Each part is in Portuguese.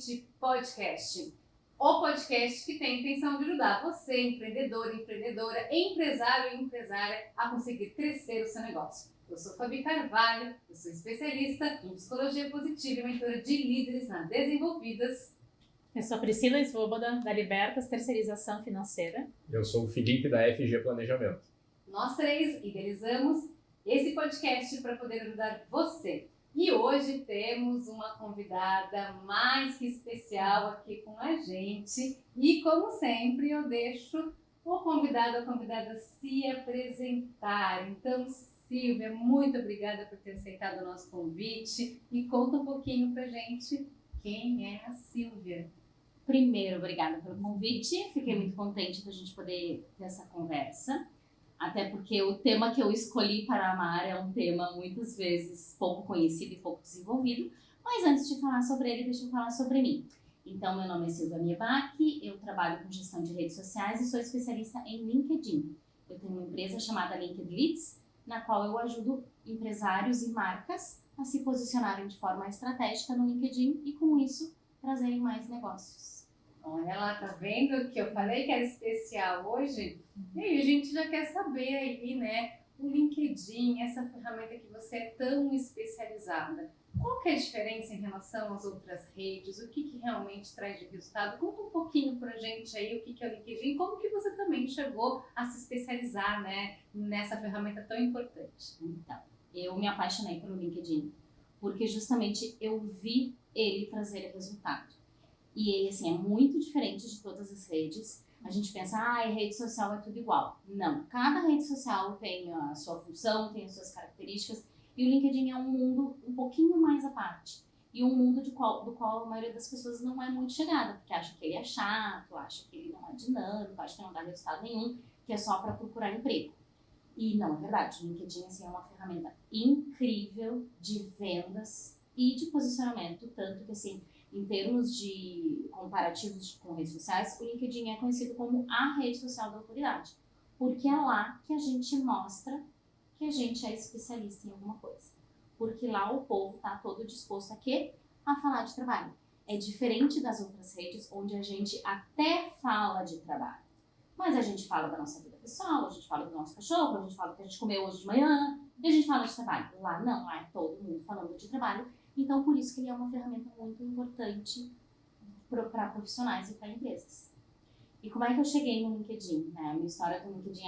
Mente Podcast. O podcast que tem a intenção de ajudar você, empreendedor, empreendedora, empresário e empresária, a conseguir crescer o seu negócio. Eu sou Fabi Carvalho, eu sou especialista em psicologia positiva e mentora de líderes na Desenvolvidas. Eu sou Priscila Svoboda, da Libertas Terceirização Financeira. Eu sou o Felipe, da FG Planejamento. Nós três idealizamos esse podcast para poder ajudar você. E hoje temos uma convidada mais que especial aqui com a gente. E como sempre, eu deixo o convidado ou a convidada se apresentar. Então, Silvia, muito obrigada por ter aceitado o nosso convite. E conta um pouquinho pra gente quem é a Silvia. Primeiro, obrigada pelo convite. Fiquei muito contente da gente poder ter essa conversa. Até porque o tema que eu escolhi para amar é um tema muitas vezes pouco conhecido e pouco desenvolvido. Mas antes de falar sobre ele, deixa eu falar sobre mim. Então, meu nome é Silvia Miebach, eu trabalho com gestão de redes sociais e sou especialista em LinkedIn. Eu tenho uma empresa chamada LinkedIn Leads, na qual eu ajudo empresários e marcas a se posicionarem de forma estratégica no LinkedIn e, com isso, trazerem mais negócios. Olha lá, tá vendo que eu falei que era especial hoje? E aí a gente já quer saber aí, né, o LinkedIn, essa ferramenta que você é tão especializada. Qual que é a diferença em relação às outras redes? O que realmente traz de resultado? Conta um pouquinho pra gente aí o que é o LinkedIn e como que você também chegou a se especializar, né, nessa ferramenta tão importante. Então, eu me apaixonei pelo LinkedIn porque justamente eu vi ele trazer resultado. E ele, assim, é muito diferente de todas as redes. A gente pensa, rede social é tudo igual. Não, cada rede social tem a sua função, tem as suas características. E o LinkedIn é um mundo um pouquinho mais à parte. E um mundo do qual a maioria das pessoas não é muito chegada, porque acha que ele é chato, acha que ele não é dinâmico, acha que não dá resultado nenhum, que é só para procurar emprego. E não, é verdade. O LinkedIn, assim, é uma ferramenta incrível de vendas e de posicionamento, tanto que, assim, em termos de comparativos com redes sociais, o LinkedIn é conhecido como a rede social da autoridade, porque é lá que a gente mostra que a gente é especialista em alguma coisa. Porque lá o povo está todo disposto a quê? A falar de trabalho. É diferente das outras redes, onde a gente até fala de trabalho, mas a gente fala da nossa vida pessoal, a gente fala do nosso cachorro, a gente fala do que a gente comeu hoje de manhã, e a gente fala de trabalho. Lá não, lá é todo mundo falando de trabalho. Então, por isso que ele é uma ferramenta muito importante para profissionais e para empresas. E como é que eu cheguei no LinkedIn? A minha história com o LinkedIn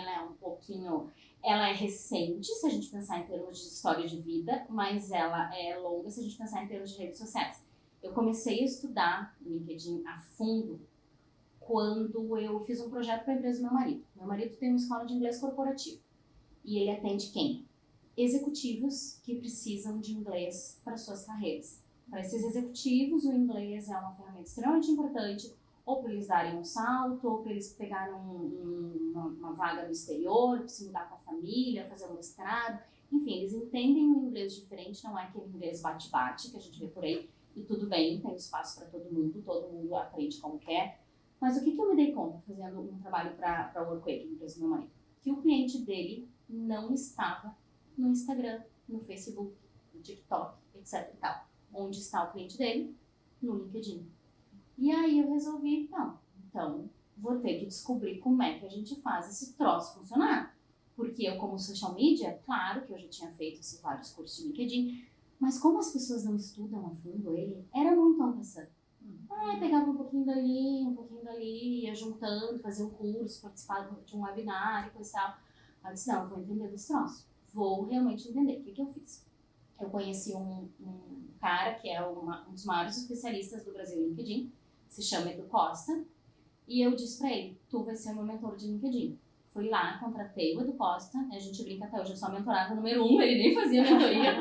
ela é recente, se a gente pensar em termos de história de vida, mas ela é longa se a gente pensar em termos de redes sociais. Eu comecei a estudar o LinkedIn a fundo quando eu fiz um projeto para a empresa do meu marido. Meu marido tem uma escola de inglês corporativo e ele atende quem? Executivos que precisam de inglês para suas carreiras. Para esses executivos, o inglês é uma ferramenta extremamente importante, ou para eles darem um salto, ou para eles pegarem uma vaga no exterior, para se mudar com a família, fazer um mestrado. Enfim, eles entendem o inglês diferente, não é aquele inglês bate-bate que a gente vê por aí. E tudo bem, tem espaço para todo mundo aprende como quer. Mas o que eu me dei conta fazendo um trabalho para a Workway, empresa do meu marido? Que o cliente dele não estava no Instagram, no Facebook, no TikTok, etc e tal. Onde está o cliente dele? No LinkedIn. E aí eu resolvi, então vou ter que descobrir como é que a gente faz esse troço funcionar. Porque eu, como social media, claro que eu já tinha feito vários cursos de LinkedIn, mas como as pessoas não estudam a fundo ele, era muito avançado. Pegava um pouquinho dali, ia juntando, fazia um curso, participava de um webinar e coisa e tal. Aí eu disse, não, eu vou entender desse troço. Vou realmente entender. O que eu fiz? Eu conheci um cara que é um dos maiores especialistas do Brasil em LinkedIn, se chama Edu Costa, e eu disse pra ele, tu vai ser o meu mentor de LinkedIn. Fui lá, contratei o Edu Costa, a gente brinca até hoje, eu sou a mentorada número 1, ele nem fazia mentoria.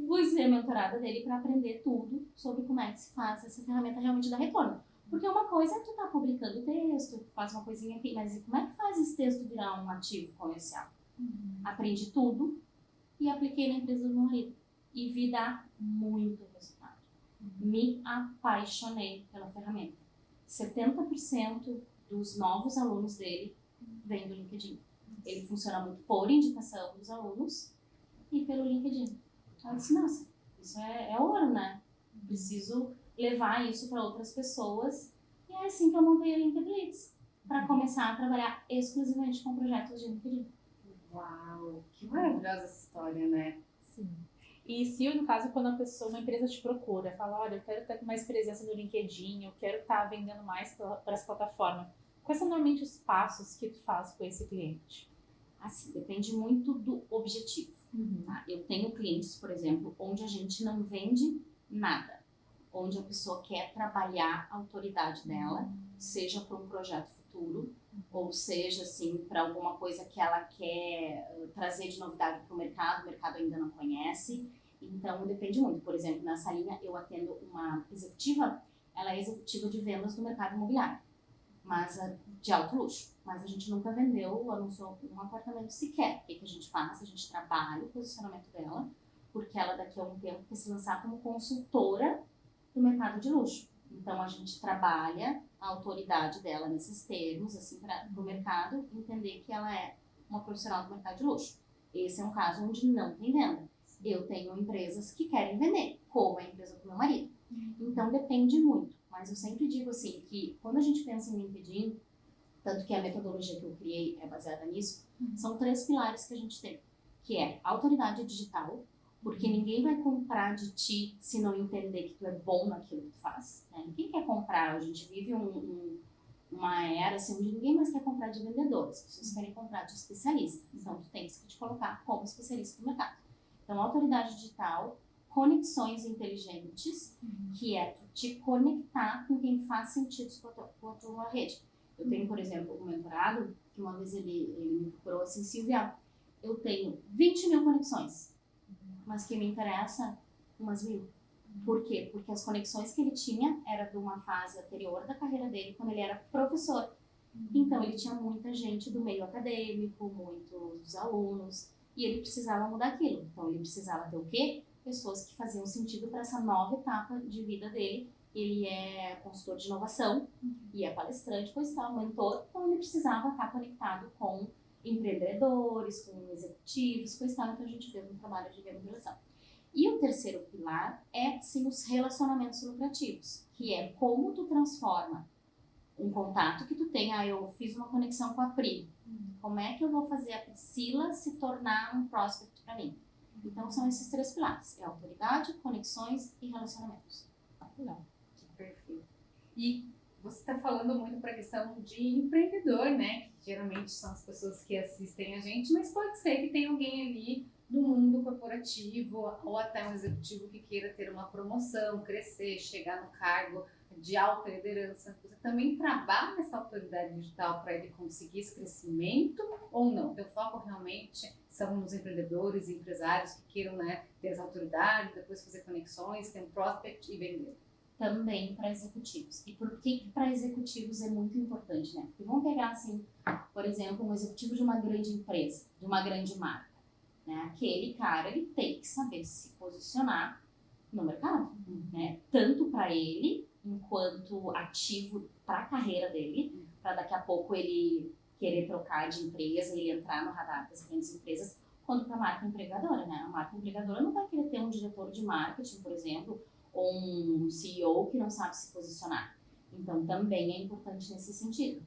Fui ser a mentorada dele pra aprender tudo sobre como é que se faz essa ferramenta realmente dar retorno. Porque uma coisa é tu tá publicando texto, tu faz uma coisinha aqui, mas como é que faz esse texto virar um ativo comercial? Aprendi tudo e apliquei na empresa do meu marido. E vi dar muito resultado. Me apaixonei pela ferramenta. 70% dos novos alunos dele vem do LinkedIn. Ele funciona muito por indicação dos alunos e pelo LinkedIn. Então eu disse, nossa, isso é ouro, né? Preciso levar isso para outras pessoas. E é assim que eu montei a LinkedIn Leads, para começar a trabalhar exclusivamente com projetos de LinkedIn. Uau, que maravilhosa essa história, né? Sim. E se, no caso, quando uma empresa te procura, fala, olha, eu quero ter mais presença no LinkedIn, eu quero estar vendendo mais para essa plataforma, quais são normalmente os passos que tu faz com esse cliente? Assim, depende muito do objetivo. Tá? Eu tenho clientes, por exemplo, onde a gente não vende nada, onde a pessoa quer trabalhar a autoridade dela, seja para um projeto futuro, ou seja, assim, para alguma coisa que ela quer trazer de novidade para o mercado ainda não conhece. Então, depende muito. Por exemplo, nessa linha, eu atendo uma executiva, ela é executiva de vendas no mercado imobiliário, mas de alto luxo. Mas a gente nunca vendeu, anunciou um apartamento sequer. O que a gente faz? A gente trabalha o posicionamento dela, porque ela daqui a um tempo quer se lançar como consultora do mercado de luxo. Então, a gente trabalha a autoridade dela nesses termos, assim, para o mercado entender que ela é uma profissional do mercado de luxo. Esse é um caso onde não tem venda. Eu tenho empresas que querem vender, como a empresa do meu marido. Então, depende muito. Mas eu sempre digo, assim, que quando a gente pensa em LinkedIn, tanto que a metodologia que eu criei é baseada nisso, são 3 pilares que a gente tem, que é autoridade digital, porque ninguém vai comprar de ti se não entender que tu é bom naquilo que tu faz. Né? Ninguém quer comprar. A gente vive uma era assim, onde ninguém mais quer comprar de vendedor. As pessoas querem comprar de especialista. Então, tu tens que te colocar como especialista no mercado. Então, autoridade digital, conexões inteligentes, que é tu te conectar com quem faz sentido com a tua rede. Eu tenho, por exemplo, um mentorado, que uma vez ele me procurou assim, Silvia, eu tenho 20 mil conexões, mas que me interessa umas 1.000. Por quê? Porque as conexões que ele tinha era de uma fase anterior da carreira dele, quando ele era professor. Então, ele tinha muita gente do meio acadêmico, muitos alunos, e ele precisava mudar aquilo. Então, ele precisava ter o quê? Pessoas que faziam sentido para essa nova etapa de vida dele. Ele é consultor de inovação e é palestrante, pois tal, mentor, então ele precisava estar conectado com empreendedores, com executivos, pois tal, então a gente fez um trabalho de evangelização. E o terceiro pilar é, sim, os relacionamentos lucrativos, que é como tu transforma um contato que tu tem, eu fiz uma conexão com a Pri, como é que eu vou fazer a Priscila se tornar um prospect para mim? Então são esses 3 pilares, é autoridade, conexões e relacionamentos. Legal. Perfeito. E você está falando muito para a questão de empreendedor, né? Que geralmente são as pessoas que assistem a gente, mas pode ser que tenha alguém ali no mundo corporativo ou até um executivo que queira ter uma promoção, crescer, chegar no cargo de alta liderança. Você também trabalha essa autoridade digital para ele conseguir esse crescimento ou não? Teu foco realmente são nos empreendedores e empresários que queiram, né, ter essa autoridade, depois fazer conexões, ter um prospect e vender. Também para executivos. E por que para executivos é muito importante, né? Porque vamos pegar, assim, por exemplo, um executivo de uma grande empresa, de uma grande marca, né? Aquele cara, ele tem que saber se posicionar no mercado, né? Tanto para ele, enquanto ativo para a carreira dele, para daqui a pouco ele querer trocar de empresa, ele entrar no radar das grandes empresas, quanto para a marca empregadora, né? A marca empregadora não vai querer ter um diretor de marketing, por exemplo, ou um CEO que não sabe se posicionar. Então, também é importante nesse sentido.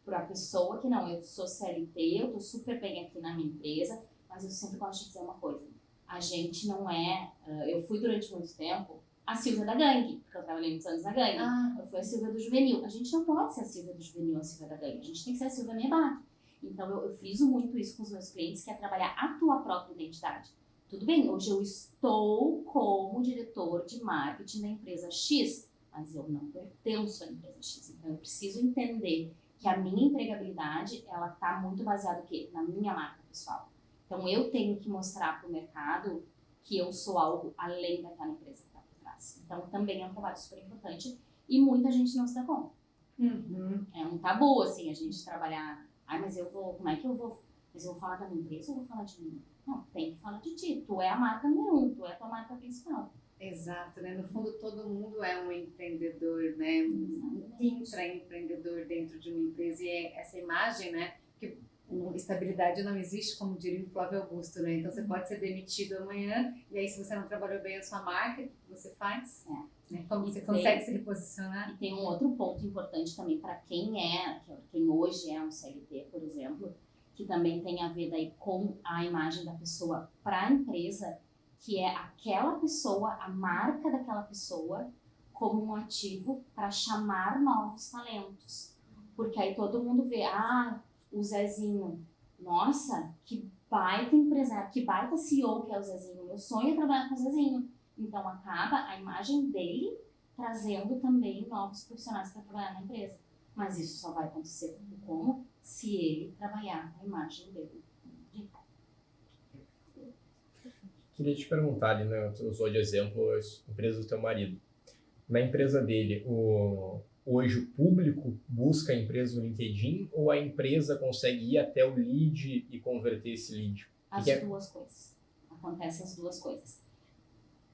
Para a pessoa que não, eu sou CLT, eu estou super bem aqui na minha empresa, mas eu sempre gosto de dizer uma coisa. A gente não é... eu fui durante muito tempo a Silvia da Gangue, porque eu trabalhei muitos anos na Gangue. Eu fui a Silvia do Juvenil. A gente não pode ser a Silvia do Juvenil, a Silvia da Gangue. A gente tem que ser a Silvia Mebac. Então, eu friso muito isso com os meus clientes, que é trabalhar a tua própria identidade. Tudo bem, hoje eu estou como diretor de marketing da empresa X, mas eu não pertenço à empresa X. Então, eu preciso entender que a minha empregabilidade, ela está muito baseada na minha marca pessoal. Então, eu tenho que mostrar para o mercado que eu sou algo além daquela empresa que está por trás. Então, também é um trabalho super importante e muita gente não se dá conta. É um tabu, assim, a gente trabalhar... mas eu vou... Como é que eu vou... Mas eu vou falar da minha empresa ou vou falar de mim? Não, tem que falar de ti. Tu é a marca número 1, tu é a tua marca principal. Exato, né? No fundo, todo mundo é um empreendedor, né? Um intraempreendedor dentro de uma empresa. E é essa imagem, né? Que estabilidade não existe, como diria o Flávio Augusto, né? Então, você pode ser demitido amanhã e aí, se você não trabalhou bem a sua marca, o que você faz? Né? Como E você tem- consegue se reposicionar? E tem um outro ponto importante também para quem hoje é um CLT, por exemplo, que também tem a ver daí com a imagem da pessoa para a empresa, que é aquela pessoa, a marca daquela pessoa, como um ativo para chamar novos talentos. Porque aí todo mundo vê, o Zezinho, nossa, que baita empresário, que baita CEO que é o Zezinho, meu sonho é trabalhar com o Zezinho. Então acaba a imagem dele trazendo também novos profissionais para trabalhar na empresa. Mas isso só vai acontecer como? Se ele trabalhar a imagem dele. Queria te perguntar ali, né? Você usou de exemplo a empresa do teu marido. Na empresa dele, hoje o público busca a empresa no LinkedIn ou a empresa consegue ir até o lead e converter esse lead? As Que é- duas coisas. Acontecem as duas coisas.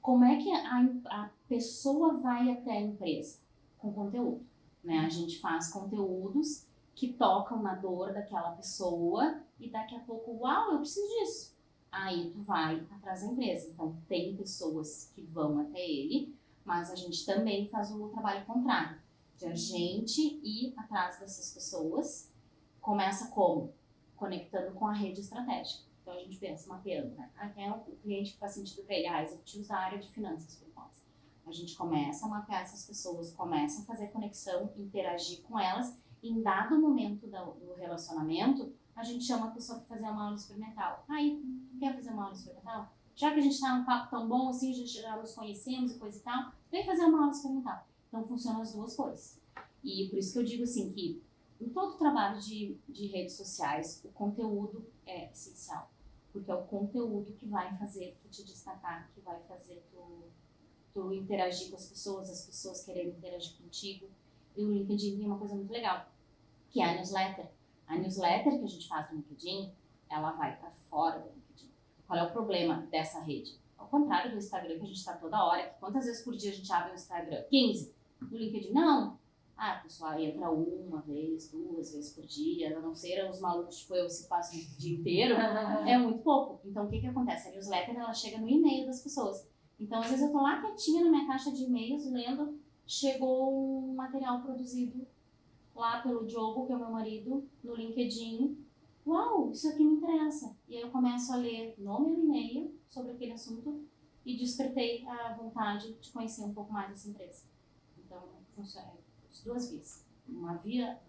Como é que a pessoa vai até a empresa? Com conteúdo. Né? A gente faz conteúdos que tocam na dor daquela pessoa e daqui a pouco, uau, eu preciso disso. Aí tu vai atrás da empresa. Então tem pessoas que vão até ele, mas a gente também faz o trabalho contrário. De a gente ir atrás dessas pessoas. Começa como? Conectando com a rede estratégica. Então a gente pensa, mapeando, né? Quem é o cliente que faz sentido para ele? Executivos da área de finanças, por nós. A gente começa a mapear essas pessoas, começa a fazer conexão, interagir com elas. E em dado momento do relacionamento, a gente chama a pessoa para fazer uma aula experimental. Aí, tu quer fazer uma aula experimental? Já que a gente está num papo tão bom assim, já nos conhecemos e coisa e tal, vem fazer uma aula experimental. Então funcionam as duas coisas. E por isso que eu digo assim que em todo trabalho de redes sociais, o conteúdo é essencial. Porque é o conteúdo que vai fazer tu te destacar, que vai fazer tu interagir com as pessoas querendo interagir contigo. E o LinkedIn tem uma coisa muito legal, que é a newsletter. A newsletter que a gente faz no LinkedIn, ela vai para fora do LinkedIn. Qual é o problema dessa rede? Ao contrário do Instagram, que a gente está toda hora, que quantas vezes por dia a gente abre o Instagram? 15. No LinkedIn, não. A pessoa entra uma vez, 2 vezes por dia, a não ser os malucos, tipo eu, se passo o dia inteiro, é muito pouco. Então, o que acontece? A newsletter, ela chega no e-mail das pessoas. Então, às vezes eu tô lá quietinha na minha caixa de e-mails, lendo, chegou um material produzido lá pelo Diogo, que é o meu marido, no LinkedIn. Uau, isso aqui me interessa. E aí eu começo a ler no meu e-mail sobre aquele assunto e despertei a vontade de conhecer um pouco mais essa empresa. Então, funciona as duas vias. Uma via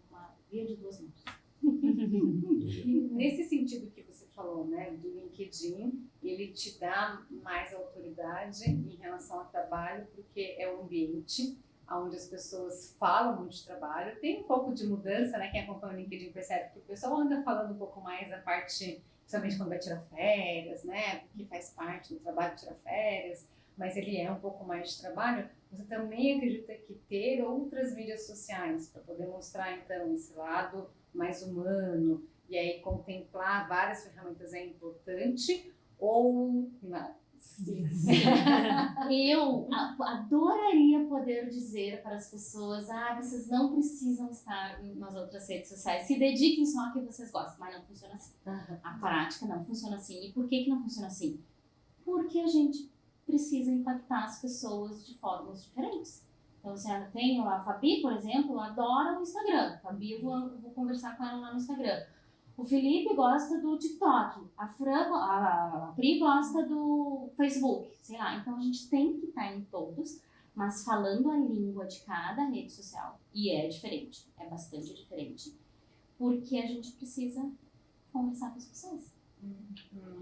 de duas mãos. E nesse sentido que você falou, né, do LinkedIn, ele te dá mais autoridade em relação ao trabalho, porque é um ambiente onde as pessoas falam muito de trabalho. Tem um pouco de mudança, né? Quem acompanha o LinkedIn percebe que o pessoal anda falando um pouco mais da parte, principalmente quando vai tirar férias, né? Porque faz parte do trabalho tirar férias, mas ele é um pouco mais de trabalho. Você também acredita que ter outras mídias sociais para poder mostrar, então, esse lado mais humano e aí contemplar várias ferramentas é importante ou não? Sim. Eu adoraria poder dizer para as pessoas, vocês não precisam estar nas outras redes sociais, se dediquem só ao que vocês gostam, mas não funciona assim. A prática não funciona assim. E por que não funciona assim? Porque a gente precisa impactar as pessoas de formas diferentes. Então, você tem a Fabi, por exemplo, adora o Instagram. A Fabi, eu vou conversar com ela lá no Instagram. O Felipe gosta do TikTok, a Pri gosta do Facebook, sei lá. Então a gente tem que estar em todos, mas falando a língua de cada rede social. E é diferente, é bastante diferente. Porque a gente precisa conversar com as pessoas.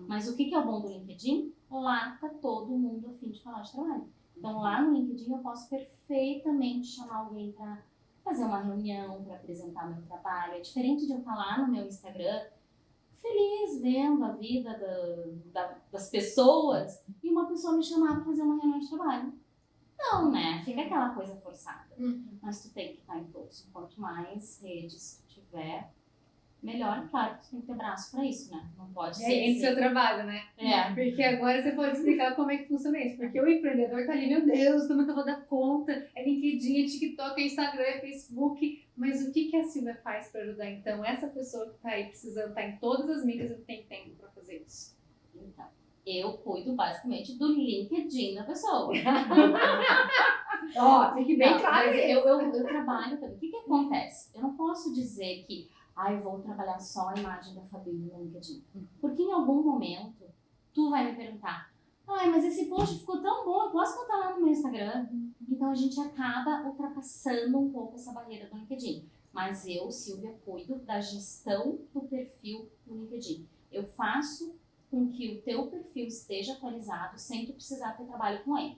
Mas o que é o bom do LinkedIn? Lá tá todo mundo a fim de falar de trabalho. Então lá no LinkedIn eu posso perfeitamente chamar alguém para fazer uma reunião, para apresentar meu trabalho. É diferente de eu estar lá no meu Instagram, feliz, vendo a vida das pessoas, e uma pessoa me chamar para fazer uma reunião de trabalho. Não, né? Fica aquela coisa forçada. Mas tu tem que estar em todos. Quanto mais redes tu tiver, melhor. Claro que tu tem que ter braço para isso, né? Não pode ser. É seu trabalho, né? Porque agora você pode explicar como é que funciona isso. Porque o empreendedor tá ali, meu Deus, como é que eu vou dar conta? É LinkedIn, é TikTok, é Instagram, é Facebook. Mas o que a Silvia faz para ajudar, então, essa pessoa que tá aí precisando estar em todas as mídias e não tem tempo para fazer isso? Então, Eu cuido basicamente do LinkedIn da pessoa. Ó, fique bem Não, claro mas isso. eu trabalho também. O que acontece? Eu não posso dizer que eu vou trabalhar só a imagem da Fabi no LinkedIn. Porque em algum momento, tu vai me perguntar, mas esse post ficou tão bom, eu posso botar lá no meu Instagram? Então a gente acaba ultrapassando um pouco essa barreira do LinkedIn. Mas eu, Silvia, cuido da gestão do perfil no LinkedIn. Eu faço com que o teu perfil esteja atualizado sem tu precisar ter trabalho com ele.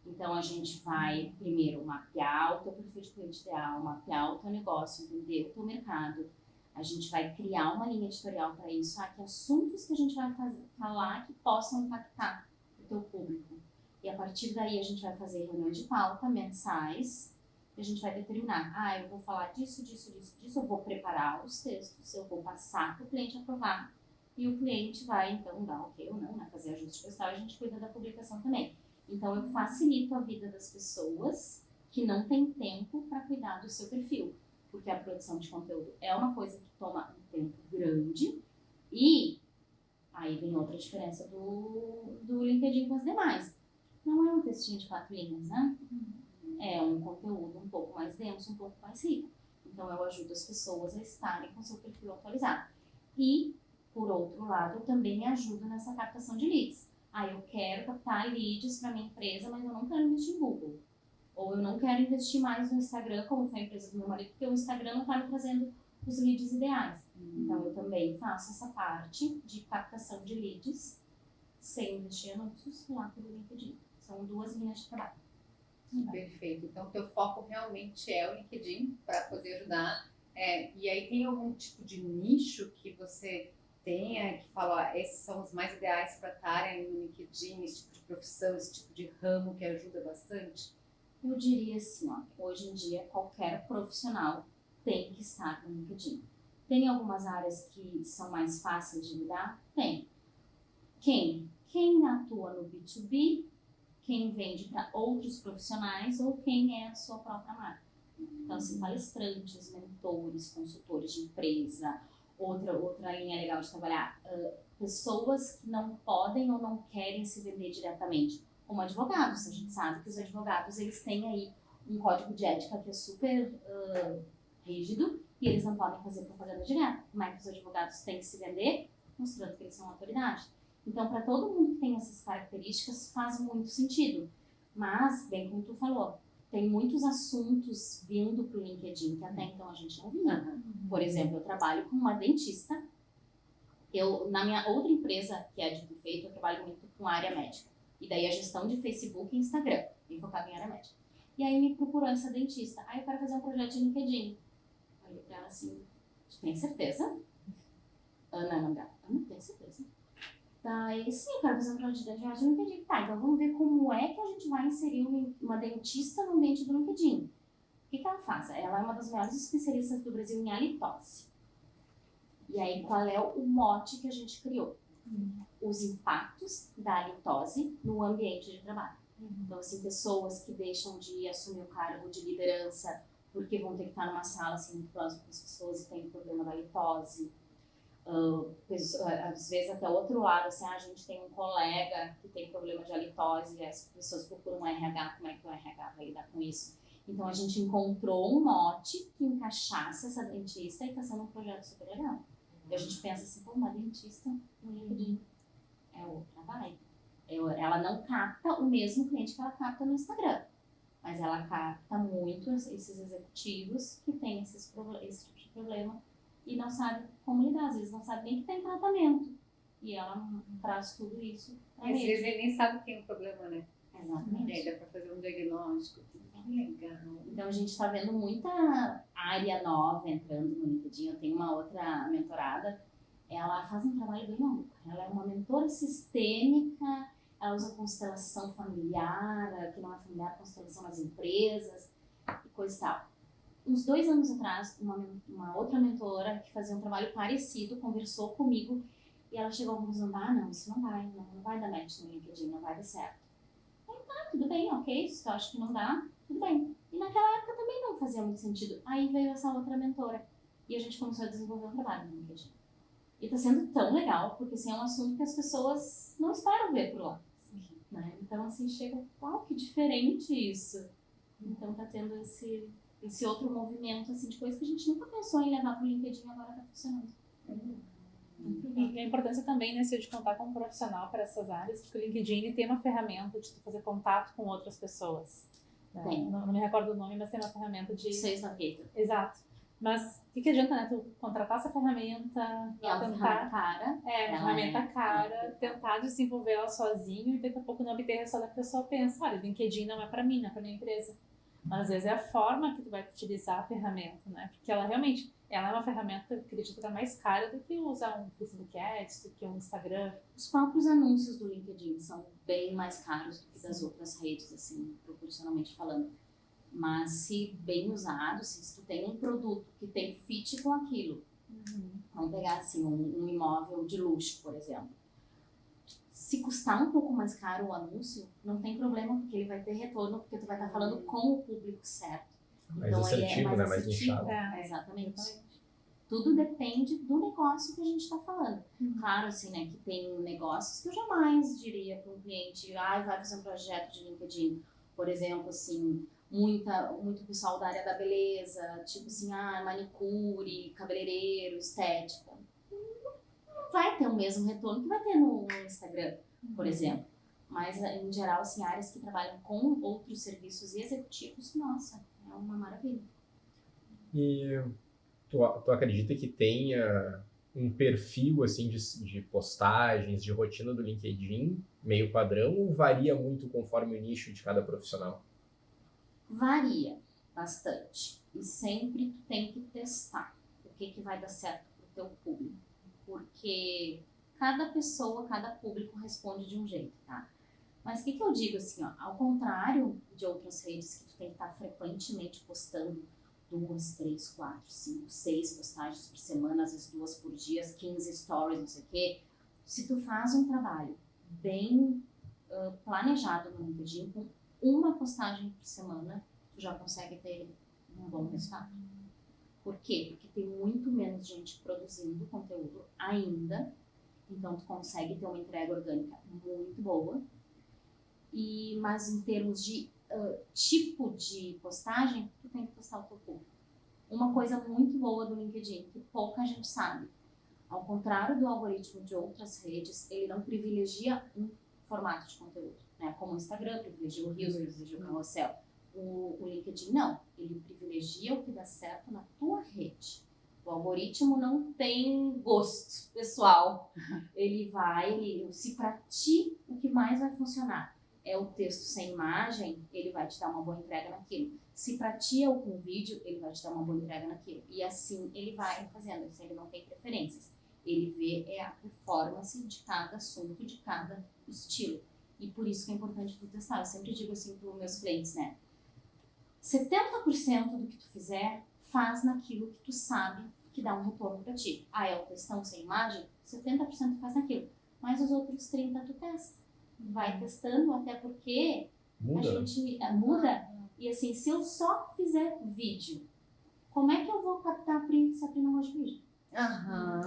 Então a gente vai primeiro mapear o teu perfil de cliente ideal, mapear o teu negócio, entender o teu mercado. A gente vai criar uma linha editorial para isso, que assuntos que a gente vai falar que possam impactar o teu público. E a partir daí a gente vai fazer reuniões de pauta mensais, e a gente vai determinar, eu vou falar disso, eu vou preparar os textos, eu vou passar para o cliente aprovar, e o cliente vai então dar ok ou não, fazer ajuste postal, a gente cuida da publicação também. Então eu facilito a vida das pessoas que não têm tempo para cuidar do seu perfil, porque a produção de conteúdo é uma coisa que toma um tempo grande, e aí vem outra diferença do LinkedIn com as demais. Não é um textinho de 4 linhas, né? É um conteúdo um pouco mais denso, um pouco mais rico. Então eu ajudo as pessoas a estarem com seu perfil atualizado. E, por outro lado, eu também ajudo nessa captação de leads. Eu quero captar leads para minha empresa, mas eu não quero investir em Google. Ou eu não quero investir mais no Instagram, como foi a empresa do meu marido, porque o Instagram não está me trazendo os leads ideais. Então eu também faço essa parte de captação de leads sem investir em anúncios lá pelo LinkedIn. São 2 linhas de trabalho. Perfeito. Então, o teu foco realmente é o LinkedIn para poder ajudar. E aí tem algum tipo de nicho que você tenha que fala, esses são os mais ideais para estarem no LinkedIn, esse tipo de profissão, esse tipo de ramo que ajuda bastante? Eu diria assim, hoje em dia qualquer profissional tem que estar no LinkedIn. Tem algumas áreas que são mais fáceis de lidar? Tem. Quem atua no B2B, quem vende para outros profissionais ou quem é a sua própria marca. Então, assim, palestrantes, mentores, consultores de empresa, outra linha legal de trabalhar, pessoas que não podem ou não querem se vender diretamente, como advogados. A gente sabe que os advogados, eles têm aí um código de ética que é super rígido e eles não podem fazer propaganda direta. Como é que os advogados têm que se vender? Mostrando que eles são autoridade. Então, para todo mundo que tem essas características, faz muito sentido. Mas, bem como tu falou, tem muitos assuntos vindo para o LinkedIn que até então a gente não via. Por exemplo, eu trabalho com uma dentista. Na minha outra empresa, que é a Dito Feito, eu trabalho muito com área médica. E daí a gestão de Facebook e Instagram, bem focada em área médica. E aí me procurou essa dentista. Eu quero fazer um projeto de LinkedIn. Eu olhei para ela assim, tu tem certeza? Ana, não dá. Ana, tem certeza? Daí, sim, eu quero fazer um projeto de viagem no LinkedIn. Então vamos ver como é que a gente vai inserir uma dentista no ambiente do LinkedIn. O que ela faz? Ela é uma das maiores especialistas do Brasil em halitose. E aí, qual é o mote que a gente criou? Os impactos da halitose no ambiente de trabalho. Então, assim, pessoas que deixam de assumir o cargo de liderança porque vão ter que estar numa sala assim, muito próxima com as pessoas e tem problema da halitose. Às vezes até o outro lado, assim, a gente tem um colega que tem problema de halitose e as pessoas procuram um RH, como é que o RH vai lidar com isso? Então a gente encontrou um mote que encaixasse essa dentista e está sendo um projeto super legal. E a gente pensa assim, uma dentista no LinkedIn é outra vibe. Ela não capta o mesmo cliente que ela capta no Instagram, mas ela capta muito esses executivos que têm esse tipo de problema e não sabe como lidar, às vezes não sabe nem que tem tratamento. E ela traz tudo isso pra Às ele. vezes ele nem sabe que tem um problema, né? Exatamente. Dá pra fazer um diagnóstico, tudo legal. Então a gente está vendo muita área nova entrando no LinkedIn. Eu tenho uma outra mentorada, ela faz um trabalho bem maluco. Ela é uma mentora sistêmica, ela usa constelação familiar, que não é familiar, constelação nas empresas e coisa e tal. Uns 2 anos atrás, uma outra mentora que fazia um trabalho parecido conversou comigo e ela chegou à conclusão, não, isso não vai dar match no LinkedIn, não vai dar certo. Aí tudo bem, ok, se tu acha que não dá, tudo bem. E naquela época também não fazia muito sentido. Aí veio essa outra mentora e a gente começou a desenvolver um trabalho no LinkedIn. E tá sendo tão legal, porque assim, é um assunto que as pessoas não esperam ver por lá. Né? Então, assim, chega, uau, que diferente isso. Então tá tendo esse outro movimento, assim, de coisa que a gente nunca pensou em levar pro LinkedIn, agora tá funcionando. E a importância também, né, de contar com um profissional para essas áreas, porque o LinkedIn ele tem uma ferramenta de tu fazer contato com outras pessoas. Né? Tem. Não me recordo o nome, mas tem uma ferramenta de... Sales Navigator. Exato. Mas o que adianta, né, tu contratar essa ferramenta, É uma ferramenta cara. uma ferramenta cara, tentar desenvolver ela sozinho e daqui a pouco não obter resultado, a pessoa pensa, olha, LinkedIn não é para mim, não é para minha empresa. Mas às vezes é a forma que tu vai utilizar a ferramenta, né? Porque ela realmente, ela é uma ferramenta, acredito que é mais cara do que usar um Facebook Ads, do que um Instagram. Os próprios anúncios do LinkedIn são bem mais caros do que das outras redes, assim, proporcionalmente falando. Mas se bem usado, se tu tem um produto que tem fit com aquilo, vamos pegar assim, um imóvel de luxo, por exemplo. Se custar um pouco mais caro o anúncio, não tem problema, porque ele vai ter retorno, porque tu vai estar falando com o público certo. Mais Então, assertivo, ele é né? mais Mais nichado. Exatamente. Tudo depende do negócio que a gente está falando. Claro, assim, né, que tem negócios que eu jamais diria para um cliente, vai fazer um projeto de LinkedIn. Por exemplo, assim, muito pessoal da área da beleza, tipo assim, manicure, cabeleireiro, estética. Não vai ter o mesmo retorno que vai ter no Instagram, por exemplo. Mas, em geral, assim, áreas que trabalham com outros serviços executivos, nossa, é uma maravilha. E tu acredita que tenha um perfil assim de postagens, de rotina do LinkedIn meio padrão ou varia muito conforme o nicho de cada profissional? Varia bastante. E sempre tu tem que testar o que vai dar certo pro teu público. Porque cada pessoa, cada público responde de um jeito, tá? Mas o que eu digo assim, ó, ao contrário de outras redes que tu tem que estar frequentemente postando 2, 3, 4, 5, 6 postagens por semana, às vezes 2 por dia, 15 stories, não sei o quê. Se tu faz um trabalho bem planejado no LinkedIn, com uma postagem por semana, tu já consegue ter um bom resultado. Por quê? Porque tem muito menos gente produzindo conteúdo ainda, então tu consegue ter uma entrega orgânica muito boa. Mas em termos de tipo de postagem, tu tem que postar o teu público. Uma coisa muito boa do LinkedIn, que pouca gente sabe, ao contrário do algoritmo de outras redes, ele não privilegia um formato de conteúdo, né? Como o Instagram privilegia o Reels, privilegia o Carrossel. O LinkedIn não, ele privilegia o que dá certo na tua rede. O algoritmo não tem gosto pessoal, se pra ti o que mais vai funcionar é o texto sem imagem, ele vai te dar uma boa entrega naquilo. Se pra ti é o com vídeo, ele vai te dar uma boa entrega naquilo. E assim ele vai fazendo, assim, ele não tem preferências. Ele vê a performance de cada assunto, de cada estilo. E por isso que é importante tu testar. Eu sempre digo assim para os meus clientes, né? 70% do que tu fizer, faz naquilo que tu sabe que dá um retorno pra ti. É o textão sem imagem? 70% faz naquilo. Mas os outros 30% tu testa. Vai testando, até porque Muda. A gente muda. E assim, se eu só fizer vídeo, como é que eu vou captar a Pri se a Pri não gosta de vídeo?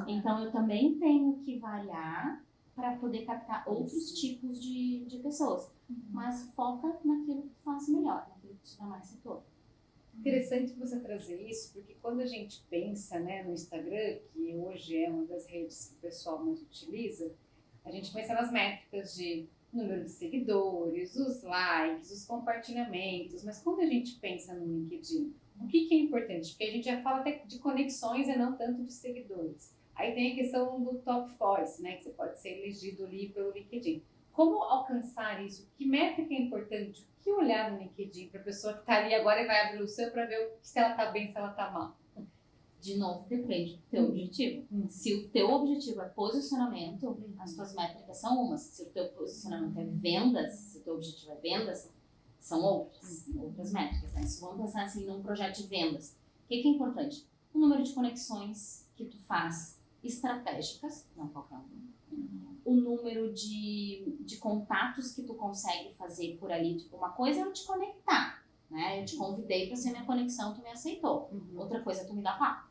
Então eu também tenho que variar para poder captar outros tipos de pessoas. Mas foca naquilo que tu faz melhor, naquilo que te dá mais retorno. Interessante você trazer isso, porque quando a gente pensa, né, no Instagram, que hoje é uma das redes que o pessoal mais utiliza, a gente pensa nas métricas de número de seguidores, os likes, os compartilhamentos, mas quando a gente pensa no LinkedIn, o que é importante? Porque a gente já fala até de conexões e não tanto de seguidores. Aí tem a questão do top voice, né, que você pode ser elegido ali pelo LinkedIn. Como alcançar isso? Que métrica é importante? O que olhar no LinkedIn para a pessoa que está ali agora e vai abrir o seu para ver se ela está bem, se ela está mal? De novo, depende do teu objetivo. Se o teu objetivo é posicionamento, as tuas métricas são umas. Se o teu posicionamento é vendas, se o teu objetivo é vendas, são outras métricas. Né? Se vamos pensar assim num projeto de vendas, o que é importante? O número de conexões que tu faz estratégicas, não qualquer um. O número de contatos que tu consegue fazer por ali. Tipo, uma coisa é eu te conectar, né? Eu te convidei para ser minha conexão, tu me aceitou. Outra coisa é tu me dar papo.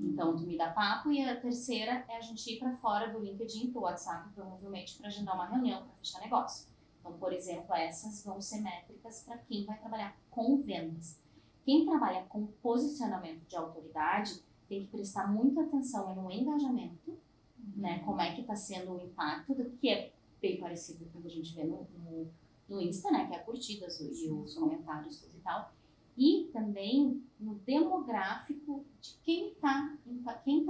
Então, tu me dá papo, e a terceira é a gente ir para fora do LinkedIn, pro WhatsApp, provavelmente, para agendar uma reunião, para fechar negócio. Então, por exemplo, essas vão ser métricas para quem vai trabalhar com vendas. Quem trabalha com posicionamento de autoridade tem que prestar muita atenção no engajamento, né? Como é que está sendo o impacto, que é bem parecido com o que a gente vê no Insta, né? Que é curtidas e os comentários e tal. E também no demográfico de quem tá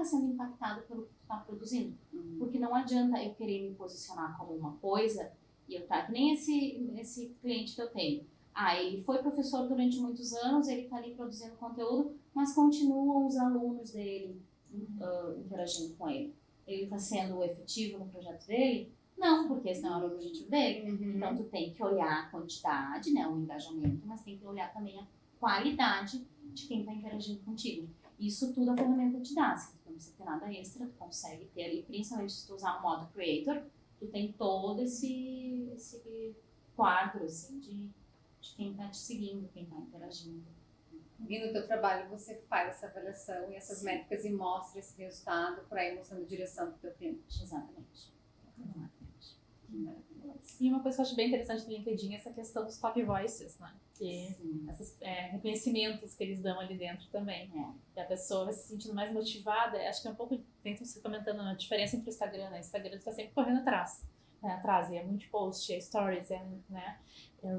sendo impactado pelo que tu está produzindo. Porque não adianta eu querer me posicionar como uma coisa e eu que nem esse cliente que eu tenho. Ele foi professor durante muitos anos, ele está ali produzindo conteúdo, mas continuam os alunos dele interagindo com ele. Ele está sendo efetivo no projeto dele? Não, porque esse não era o objetivo dele. Então, tu tem que olhar a quantidade, né, o engajamento, mas tem que olhar também a qualidade de quem está interagindo contigo. Isso tudo a ferramenta te dá. Se tu não precisa ter nada extra, tu consegue ter ali, principalmente se tu usar o modo creator, tu tem todo esse quadro, assim, de quem está te seguindo, quem está interagindo. E no teu trabalho você faz essa avaliação e essas métricas e mostra esse resultado para ir mostrando direção para o teu cliente. Exatamente. E uma coisa que eu acho bem interessante no LinkedIn é essa questão dos top voices, né? Que esses reconhecimentos que eles dão ali dentro também. E a pessoa vai se sentindo mais motivada. Acho que é um pouco, dentro você comentando a diferença entre o Instagram, né? O Instagram está sempre correndo atrás. E é muito post, é stories, é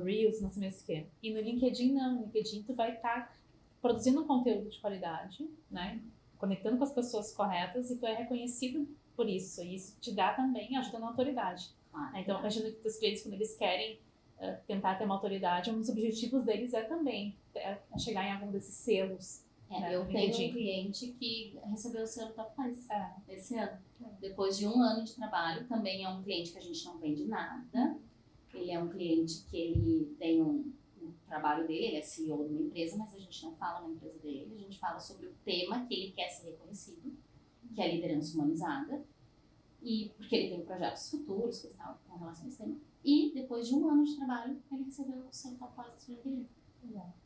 reels, não sei mais o que. E no LinkedIn não, no LinkedIn tu vai estar produzindo um conteúdo de qualidade, né? Conectando com as pessoas corretas, e tu é reconhecido por isso. E isso te dá também ajuda na autoridade. Então, eu imagino que os clientes, quando eles querem tentar ter uma autoridade, um dos objetivos deles é também chegar em algum desses selos. Eu tenho um cliente que recebeu o selo Top 5 esse ano. Depois de 1 ano de trabalho, também é um cliente que a gente não vende nada. Ele é um cliente que ele tem um trabalho dele, ele é CEO de uma empresa, mas a gente não fala na empresa dele, a gente fala sobre o tema que ele quer ser reconhecido, que é a liderança humanizada, e porque ele tem projetos futuros com relação a esse tema. E depois de 1 ano de trabalho, ele recebeu o seu Top 5 do LinkedIn.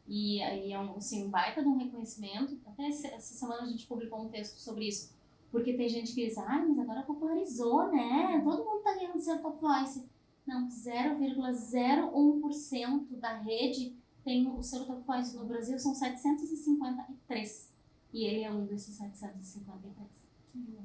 E aí é um baita de um reconhecimento. Até essa semana a gente publicou um texto sobre isso, porque tem gente que diz, mas agora popularizou, né? Todo mundo tá ganhando seu Top Voice. Não, 0,01% da rede tem o seu Top Voice. No Brasil são 753. E ele é um desses 753.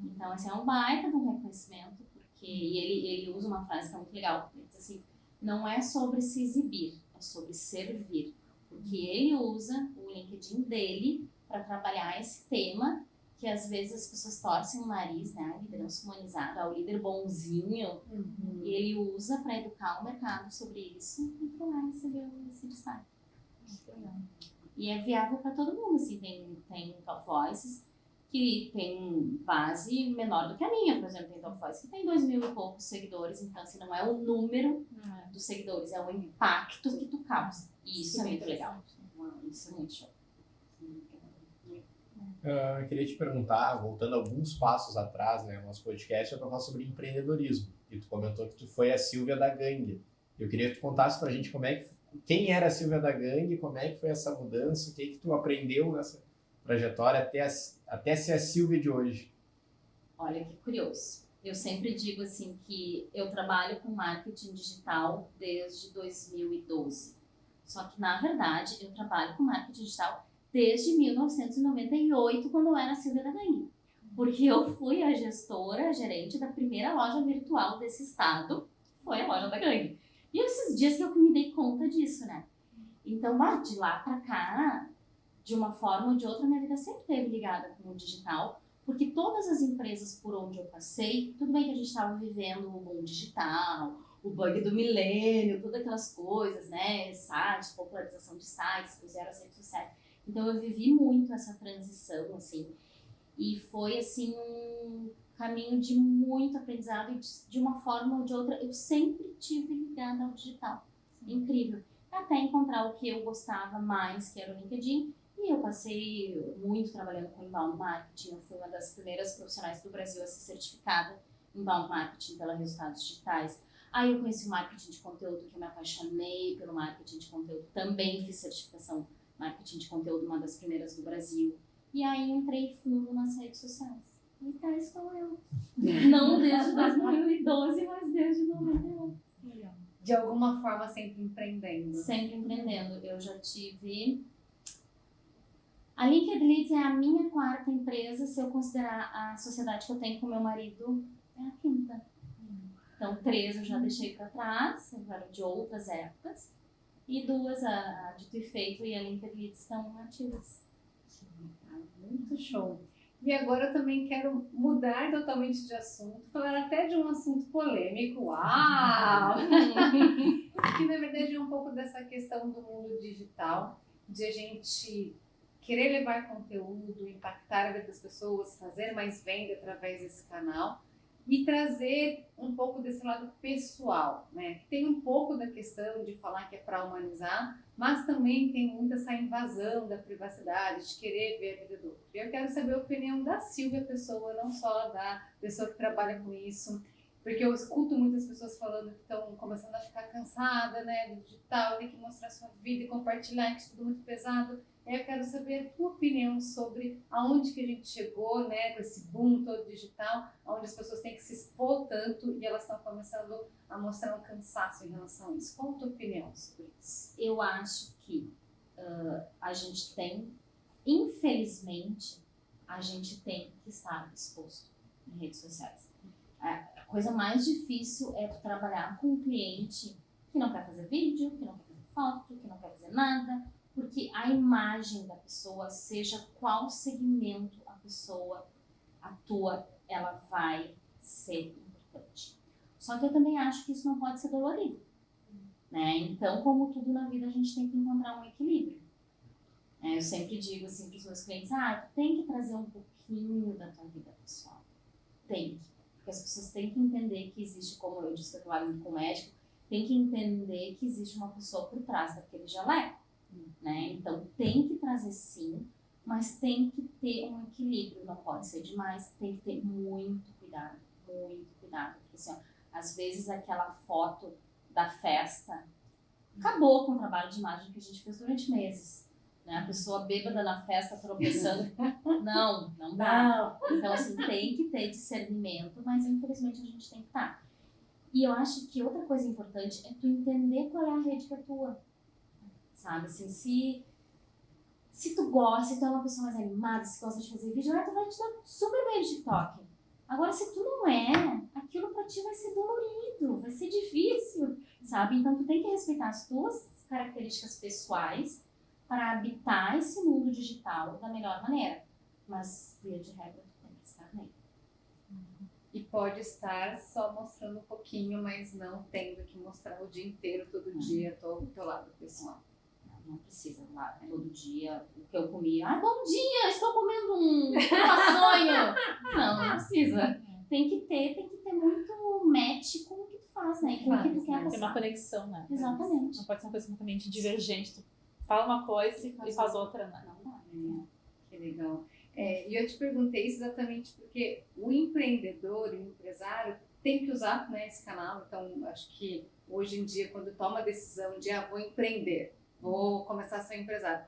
Então, esse é um baita de um reconhecimento, porque ele usa uma frase que é muito legal. Ele diz assim, não é sobre se exibir, é sobre servir. Porque ele usa o LinkedIn dele para trabalhar esse tema que às vezes as pessoas torcem o nariz, né? A liderança humanizada, o líder bonzinho. E ele usa para educar o mercado sobre isso e foi lá receber esse destaque. E é viável para todo mundo, assim, tem Top Voices que tem base menor do que a minha, por exemplo, tem Top Voice que tem 2.000 e poucos seguidores, então assim, não é o número dos seguidores, é o impacto que tu causa. E isso é muito legal. Isso é muito show. Eu queria te perguntar, voltando alguns passos atrás, né, no nosso podcast, é para falar sobre empreendedorismo. E tu comentou que tu foi a Silvia da Gangue. Eu queria que tu contasse pra gente quem era a Silvia da Gangue, como é que foi essa mudança, o que tu aprendeu nessa trajetória até ser a Silvia de hoje. Olha que curioso. Eu sempre digo assim que eu trabalho com marketing digital desde 2012. Só que, na verdade, eu trabalho com marketing digital desde 1998, quando eu era a Silvia da Gangue. Porque eu fui a gerente da primeira loja virtual desse estado, que foi a loja da Gangue. E esses dias que eu me dei conta disso, né? Então, de lá pra cá, de uma forma ou de outra, minha vida sempre esteve ligada com o digital, porque todas as empresas por onde eu passei, tudo bem que a gente estava vivendo o boom digital, o bug do milênio, todas aquelas coisas, né? Sites, popularização de sites, puseram as redes sociais. Então, eu vivi muito essa transição, assim, e foi, assim, um caminho de muito aprendizado e de uma forma ou de outra, eu sempre tive ligada ao digital. Incrível. Até encontrar o que eu gostava mais, que era o LinkedIn. E eu passei muito trabalhando com inbound marketing. Eu fui uma das primeiras profissionais do Brasil a ser certificada em inbound marketing pela Resultados Digitais. Aí eu conheci o marketing de conteúdo, que eu me apaixonei pelo marketing de conteúdo. Também fiz certificação marketing de conteúdo, uma das primeiras do Brasil. E aí entrei fundo nas redes sociais. E cá estou eu. Não desde 2012, mas desde 98. De alguma forma sempre empreendendo. Sempre empreendendo. Eu já tive... A Linked Leads é a minha 4ª empresa, se eu considerar a sociedade que eu tenho com meu marido, é a 5ª. Então, 3 eu já deixei para trás, eram de outras épocas. E 2, a Dito e Feito e a Linked Leads, estão ativas. Muito show. E agora eu também quero mudar totalmente de assunto, falar até de um assunto polêmico. Uau! Que na verdade é um pouco dessa questão do mundo digital, de a gente querer levar conteúdo, impactar a vida das pessoas, fazer mais venda através desse canal e trazer um pouco desse lado pessoal, né? Que tem um pouco da questão de falar que é para humanizar, mas também tem muito essa invasão da privacidade, de querer ver a vida do outro. E eu quero saber a opinião da Silvia Pessoa, não só da pessoa que trabalha com isso, porque eu escuto muitas pessoas falando que estão começando a ficar cansada, né, do digital, tem que mostrar sua vida e compartilhar, que isso é tudo muito pesado. Eu quero saber a tua opinião sobre aonde que a gente chegou, né, com esse boom todo digital, onde as pessoas têm que se expor tanto e elas estão começando a mostrar um cansaço em relação a isso. Qual a tua opinião sobre isso? Eu acho que a gente tem, infelizmente, a gente tem que estar exposto em redes sociais. A coisa mais difícil é trabalhar com um cliente que não quer fazer vídeo, que não quer fazer foto, que não quer fazer nada, porque a imagem da pessoa, seja qual segmento a pessoa atua, ela vai ser importante. Só que eu também acho que isso não pode ser dolorido, né? Então, como tudo na vida, a gente tem que encontrar um equilíbrio. Eu sempre digo assim para os meus clientes, tu tem que trazer um pouquinho da tua vida pessoal. Tem que. Porque as pessoas têm que entender que existe, como eu disse que eu trabalho muito com médico, tem que entender que existe uma pessoa por trás daquele jaleco, né? Então tem que trazer sim, mas tem que ter um equilíbrio, não pode ser demais, tem que ter muito cuidado, porque assim, às vezes aquela foto da festa acabou com o trabalho de imagem que a gente fez durante meses. Né? A pessoa bêbada na festa, tropeçando. Não dá. Então, assim, tem que ter discernimento, mas infelizmente a gente tem que estar. E eu acho que outra coisa importante é tu entender qual é a rede que é tua. Sabe, assim, se tu gosta, se tu é uma pessoa mais animada, se gosta de fazer vídeo, tu vai te dar super bem no TikTok. Agora, se tu não é, aquilo pra ti vai ser dolorido, vai ser difícil, sabe? Então, tu tem que respeitar as tuas características pessoais para habitar esse mundo digital da melhor maneira. Mas, via de regra, tu tem que estar nele. E pode estar só mostrando um pouquinho, mas não tendo que mostrar o dia inteiro, todo dia, o teu lado pessoal. Não precisa lá todo dia o que eu comi. Bom dia, estou comendo um lasanha. Não precisa. Tem que ter muito match com o que tu faz, né? Com o que tu quer passar. Tem uma conexão, né? Exatamente. Não pode ser uma coisa completamente divergente. Tu fala uma coisa e faz outra, né? Não dá. Que legal. E eu te perguntei isso exatamente porque o empreendedor, o empresário, tem que usar, né, esse canal. Então, acho que hoje em dia, quando toma a decisão de vou empreender, vou começar a ser empresário,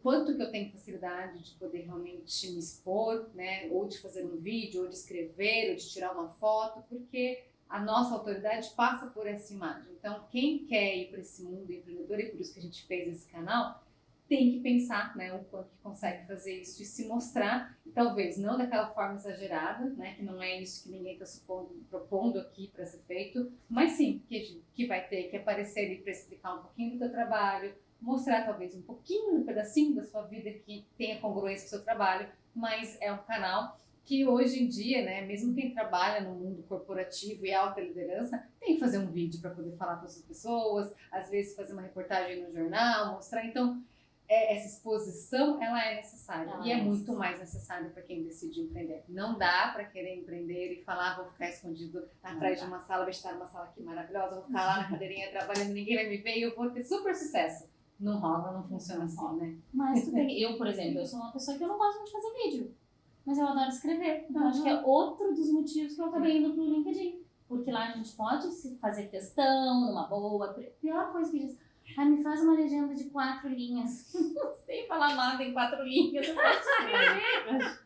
quanto que eu tenho facilidade de poder realmente me expor, né, ou de fazer um vídeo, ou de escrever, ou de tirar uma foto, porque a nossa autoridade passa por essa imagem. Então, quem quer ir para esse mundo empreendedor, e por isso que a gente fez esse canal, tem que pensar, né, o quanto que consegue fazer isso e se mostrar, e talvez não daquela forma exagerada, né, que não é isso que ninguém está propondo aqui para ser feito, mas sim, que vai ter que aparecer ali para explicar um pouquinho do teu trabalho, mostrar talvez um pouquinho, um pedacinho da sua vida que tenha congruência com o seu trabalho, mas é um canal que hoje em dia, né, mesmo quem trabalha no mundo corporativo e alta liderança, tem que fazer um vídeo para poder falar com as pessoas, às vezes fazer uma reportagem no jornal, mostrar, então essa exposição, ela é necessária e é muito mais necessária para quem decide empreender. Não dá para querer empreender e falar, vou ficar escondido atrás de uma sala, vou estar numa sala aqui maravilhosa, vou ficar lá na cadeirinha trabalhando, ninguém vai me ver e eu vou ter super sucesso. Não rola, não funciona assim, né? Mas eu, por exemplo, eu sou uma pessoa que eu não gosto muito de fazer vídeo, mas eu adoro escrever. Então, acho que é outro dos motivos que eu acabei indo pro LinkedIn. Porque lá a gente pode fazer textão, numa boa. A pior coisa que diz, Ah, me faz uma legenda de 4 linhas. Não sei falar nada em 4 linhas. Eu posso escrever.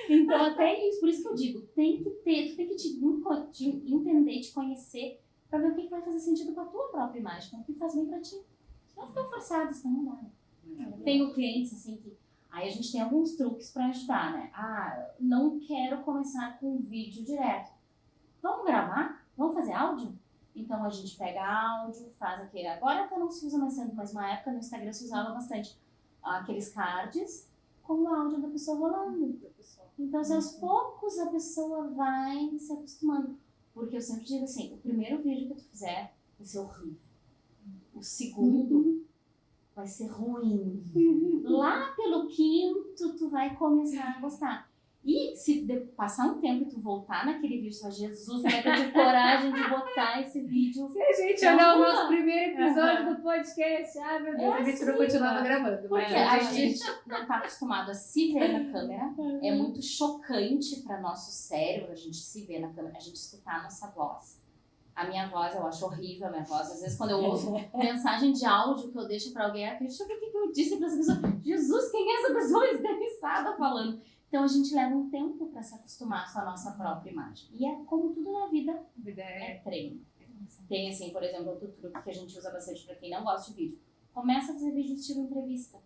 Então, até isso. Por isso que eu digo, tem que ter, tu tem que te entender, te conhecer, pra ver o que vai fazer sentido com a tua própria imagem, o que faz bem pra ti. Não ficar forçado, senão não dá. Tenho clientes assim que... Aí a gente tem alguns truques pra ajudar, né? Ah, não quero começar com vídeo direto. Vamos gravar? Vamos fazer áudio? Então a gente pega áudio, faz aquele... Agora até não se usa mais tanto, mas uma época no Instagram se usava bastante aqueles cards com o áudio da pessoa rolando. Então, assim, aos poucos a pessoa vai se acostumando. Porque eu sempre digo assim, o primeiro vídeo que tu fizer vai ser horrível. O segundo vai ser ruim. Lá pelo quinto, tu vai começar a gostar. E se passar um tempo e tu voltar naquele vídeo, tu vai, Jesus, vai ter coragem de botar esse vídeo. Se a gente olhar o nosso primeiro episódio do podcast, meu Deus, a gente não continuava gravando. Porque a gente não tá acostumado a se ver na câmera. É muito chocante para nosso cérebro a gente se ver na câmera, a gente escutar a nossa voz. A minha voz, eu acho horrível a minha voz. Às vezes, quando eu ouço mensagem de áudio que eu deixo pra alguém, deixa eu ver o que eu disse pra essa pessoa. Jesus, quem é essa pessoa esganiçada falando? Então, a gente leva um tempo pra se acostumar com a nossa própria imagem. E é como tudo na vida, é treino. Tem, assim, por exemplo, outro truque que a gente usa bastante pra quem não gosta de vídeo. Começa a fazer vídeo estilo entrevista.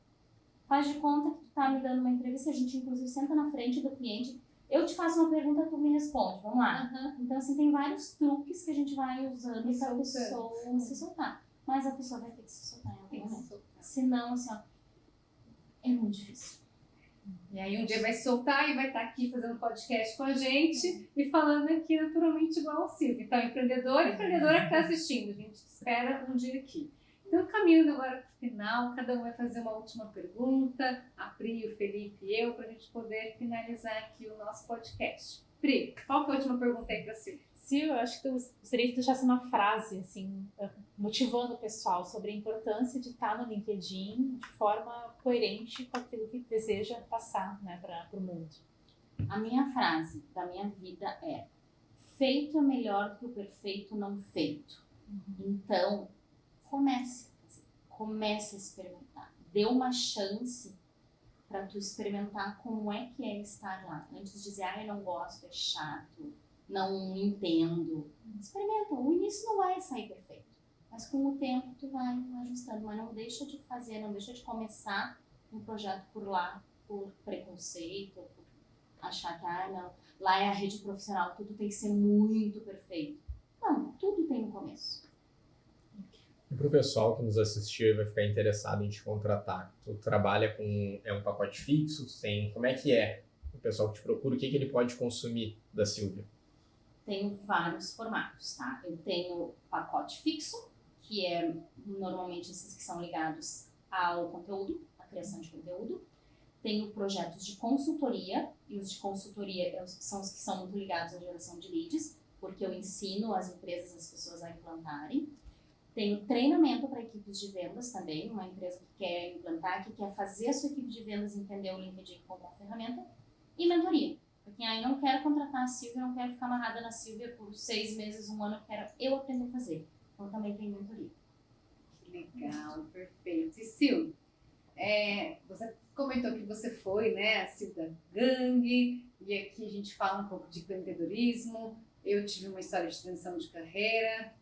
Faz de conta que tu tá me dando uma entrevista, a gente, inclusive, senta na frente do cliente. Eu te faço uma pergunta, tu me responde. Vamos lá. Então, assim, tem vários truques que a gente vai usando pra pessoa se soltar. Mas a pessoa vai ter que se soltar em algum momento. Senão, assim, ó, é muito difícil. E aí um dia vai soltar e vai estar aqui fazendo podcast com a gente e falando aqui naturalmente igual ao Silvio. Então, empreendedor e empreendedora que está assistindo, a gente espera um dia aqui. Então, caminhando agora para o final, cada um vai fazer uma última pergunta, a Pri, o Felipe e eu, para a gente poder finalizar aqui o nosso podcast. Pri, qual que é a última pergunta aí para a Silvia? Sil, eu acho que eu gostaria que deixasse uma frase, assim, motivando o pessoal sobre a importância de estar no LinkedIn de forma coerente com aquilo que deseja passar, né, para o mundo. A minha frase da minha vida é: feito é melhor do que o perfeito não feito. Então, comece a experimentar. Dê uma chance para tu experimentar como é que é estar lá. Antes de dizer, eu não gosto, é chato, não entendo. Experimenta. O início não vai sair perfeito, mas com o tempo tu vai ajustando. Mas não deixa de fazer, não deixa de começar um projeto por lá, por preconceito, por achar que, não, lá é a rede profissional, tudo tem que ser muito perfeito. Não, tudo tem um começo. E para o pessoal que nos assistiu e vai ficar interessado em te contratar, tu trabalha com um pacote fixo? Como é que é o pessoal que te procura? O que ele pode consumir da Silvia? Tenho vários formatos, tá? Eu tenho pacote fixo, que é normalmente esses que são ligados ao conteúdo, à criação de conteúdo. Tenho projetos de consultoria, e os de consultoria são os que são muito ligados à geração de leads, porque eu ensino as empresas, as pessoas a implantarem. Tenho treinamento para equipes de vendas também, uma empresa que quer implantar, que quer fazer a sua equipe de vendas entender o LinkedIn como uma ferramenta. E mentoria. Porque eu não quero contratar a Silvia, não quero ficar amarrada na Silvia por 6 meses, 1 ano, eu aprender a fazer. Então também tem mentoria. Que legal, perfeito. E Sil, você comentou que você foi, né, a Sil da Gangue, e aqui a gente fala um pouco de empreendedorismo. Eu tive uma história de transição de carreira.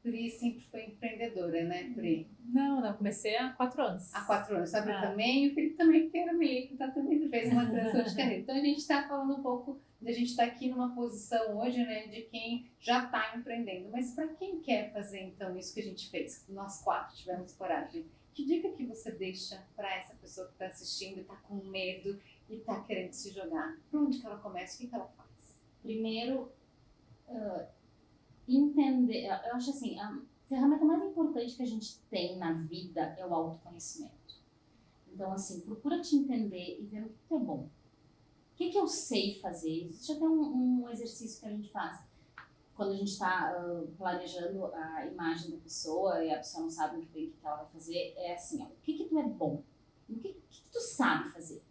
Pri sempre foi empreendedora, né, Pri? Não, comecei há 4 anos. Há 4 anos, sabe? Também, e o Felipe também, porque era milico, tá, também fez uma transição de carreira. Então a gente está falando um pouco de a gente estar aqui numa posição hoje, né, de quem já está empreendendo. Mas para quem quer fazer, então, isso que a gente fez, que nós 4 tivemos coragem, que dica que você deixa para essa pessoa que está assistindo, está com medo e está querendo se jogar? Por onde que ela começa? O que ela faz? Primeiro, entender, eu acho assim, a ferramenta mais importante que a gente tem na vida é o autoconhecimento. Então, assim, procura te entender e ver o que é bom. O que eu sei fazer? Existe até um exercício que a gente faz. Quando a gente está planejando a imagem da pessoa e a pessoa não sabe muito bem o que ela vai fazer, é assim, o que tu é bom? O que tu sabe fazer?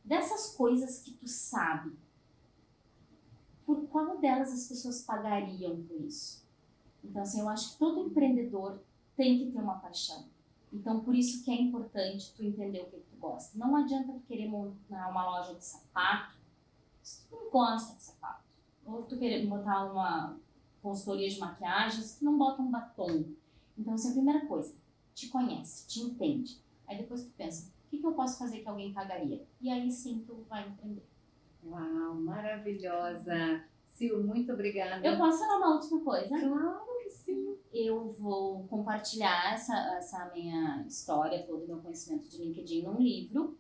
Dessas coisas que tu sabe, por qual delas as pessoas pagariam por isso? Então, assim, eu acho que todo empreendedor tem que ter uma paixão. Então, por isso que é importante tu entender o que tu gosta. Não adianta tu querer montar uma loja de sapato se tu não gosta de sapato. Ou tu querer botar uma consultoria de maquiagem se tu não bota um batom. Então, essa é a primeira coisa. Te conhece, te entende. Aí depois tu pensa, o que eu posso fazer que alguém pagaria? E aí sim tu vai empreender. Uau, maravilhosa. Sil, muito obrigada. Eu posso falar uma última coisa? Claro que sim. Eu vou compartilhar essa minha história toda, meu conhecimento de LinkedIn num livro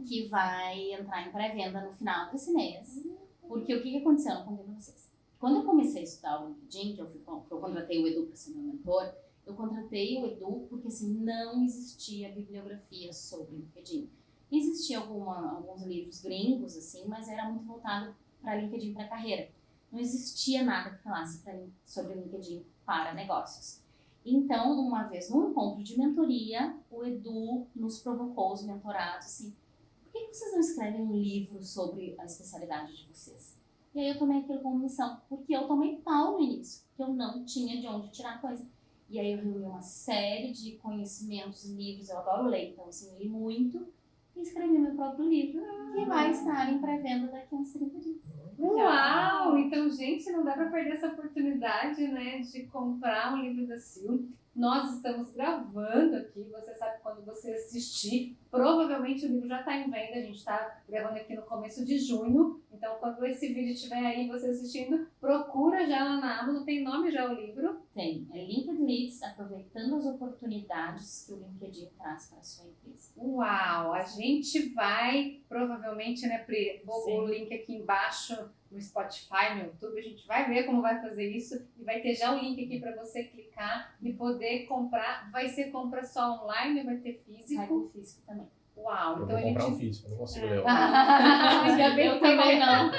que vai entrar em pré-venda no final desse mês. Porque o que aconteceu? Eu não contei pra vocês. Quando eu comecei a estudar o LinkedIn, que eu contratei o Edu para ser meu mentor, eu contratei o Edu porque assim, não existia bibliografia sobre LinkedIn. Existia alguns livros gringos, assim, mas era muito voltado para LinkedIn para carreira. Não existia nada que falasse sobre LinkedIn para negócios. Então, uma vez num encontro de mentoria, o Edu nos provocou, os mentorados, assim, por que vocês não escrevem um livro sobre a especialidade de vocês? E aí eu tomei aquilo como missão, porque eu tomei pau no início, porque eu não tinha de onde tirar coisa. E aí eu reuni uma série de conhecimentos, livros, eu adoro ler, então assim, li muito, e escrevi meu próprio livro, que vai estar em pré-venda daqui a uns 30 dias. Uau! Então, gente, não dá para perder essa oportunidade, né, de comprar um livro da Sil. Nós estamos gravando aqui, você sabe quando você assistir, provavelmente o livro já está em venda, a gente está gravando aqui no começo de junho, então quando esse vídeo estiver aí, você assistindo, procura já lá na Amazon, tem nome já o livro? Tem, é LinkedIn Leads, aproveitando as oportunidades que o LinkedIn traz para a sua empresa. Uau! A gente vai, provavelmente, né, Pri, vou o link aqui embaixo no Spotify, no YouTube, a gente vai ver como vai fazer isso e vai ter já o link aqui para você clicar e poder comprar. Vai ser compra só online ou vai ter físico? Vai ter físico também. Uau! Eu Então vou comprar a um gente... físico, eu não consigo ler. Ainda bem Eu que tem também não.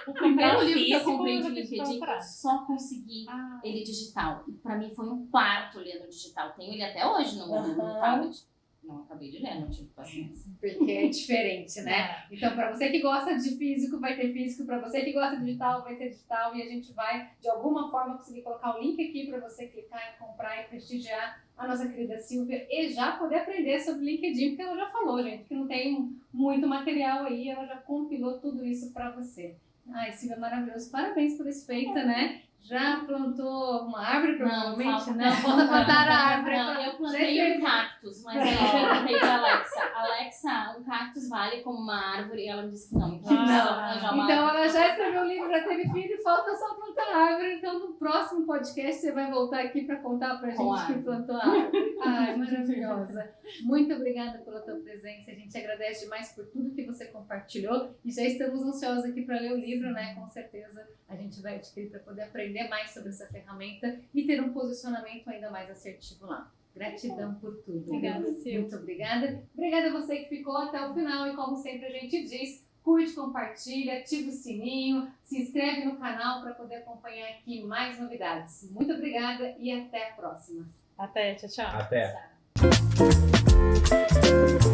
O primeiro Comprar livro que eu físico, comprei de eu tive que LinkedIn, comprar. eu só consegui ele digital. E pra mim foi um parto ler no digital. Tenho ele até hoje no tablet. Não acabei de ler, não tive paciência. Porque é diferente, né? Então, para você que gosta de físico, vai ter físico. Para você que gosta de digital, vai ter digital. E a gente vai, de alguma forma, conseguir colocar o link aqui para você clicar e comprar e prestigiar a nossa querida Silvia e já poder aprender sobre LinkedIn, porque ela já falou, gente, que não tem muito material aí. Ela já compilou tudo isso para você. Ai, Silvia, maravilhoso. Parabéns por esse feito, né? Já plantou uma árvore, provavelmente? Não, falta plantar a árvore. Não, eu plantei um cactus, mas aí eu perguntei pra Alexa. Alexa, um cactus vale como uma árvore? E ela me disse que não. Então, Então ela já escreveu o livro, já teve filho, falta só plantar a árvore. Então no próximo podcast você vai voltar aqui para contar pra gente que plantou a árvore. Ai, maravilhosa. Muito obrigada pela tua presença. A gente agradece demais por tudo que você compartilhou. E já estamos ansiosos aqui para ler o livro, né? Com certeza a gente vai adquirir para poder aprender mais sobre essa ferramenta e ter um posicionamento ainda mais assertivo lá. Gratidão por tudo. Obrigada, Sil. Muito obrigada. Obrigada a você que ficou até o final e como sempre a gente diz, curte, compartilha, ativa o sininho, se inscreve no canal para poder acompanhar aqui mais novidades. Muito obrigada e até a próxima. Até, tchau, tchau. Até. Tchau.